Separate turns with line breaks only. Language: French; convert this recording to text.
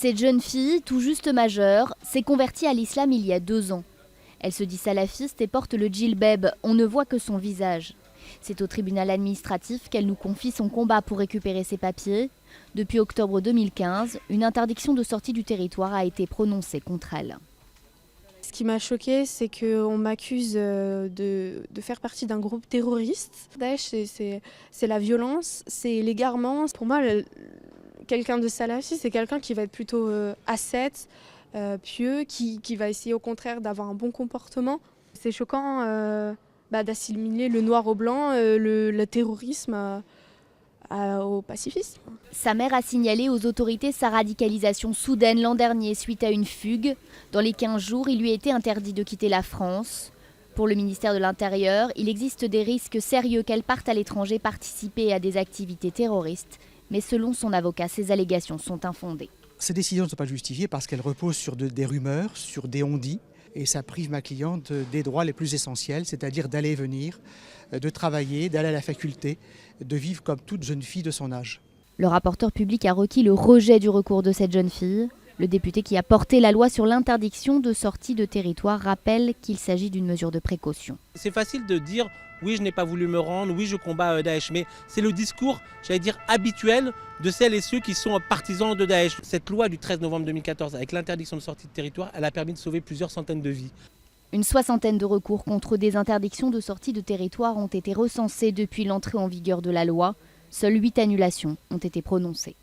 Cette jeune fille, tout juste majeure, s'est convertie à l'islam il y a 2 ans. Elle se dit salafiste et porte le djilbab, on ne voit que son visage. C'est au tribunal administratif qu'elle nous confie son combat pour récupérer ses papiers. Depuis octobre 2015, une interdiction de sortie du territoire a été prononcée contre elle.
Ce qui m'a choquée, c'est qu'on m'accuse de faire partie d'un groupe terroriste. Daesh, c'est la violence, c'est l'égarement. Pour moi, quelqu'un de salafi, c'est quelqu'un qui va être plutôt ascète, pieux, qui va essayer au contraire d'avoir un bon comportement. C'est choquant d'assimiler le noir au blanc, le terrorisme au pacifisme.
Sa mère a signalé aux autorités sa radicalisation soudaine l'an dernier suite à une fugue. Dans les 15 jours, il lui a été interdit de quitter la France. Pour le ministère de l'Intérieur, il existe des risques sérieux qu'elle parte à l'étranger participer à des activités terroristes. Mais selon son avocat, ces allégations sont infondées.
Ces décisions ne sont pas justifiées parce qu'elles reposent sur des rumeurs, sur des on-dit. Et ça prive ma cliente des droits les plus essentiels, c'est-à-dire d'aller et venir, de travailler, d'aller à la faculté, de vivre comme toute jeune fille de son âge.
Le rapporteur public a requis le rejet du recours de cette jeune fille. Le député qui a porté la loi sur l'interdiction de sortie de territoire rappelle qu'il s'agit d'une mesure de précaution.
C'est facile de dire oui, je n'ai pas voulu me rendre, oui, je combats Daesh, mais c'est le discours, j'allais dire, habituel de celles et ceux qui sont partisans de Daesh. Cette loi du 13 novembre 2014, avec l'interdiction de sortie de territoire, elle a permis de sauver plusieurs centaines de vies.
Une soixantaine de recours contre des interdictions de sortie de territoire ont été recensés depuis l'entrée en vigueur de la loi. Seules 8 annulations ont été prononcées.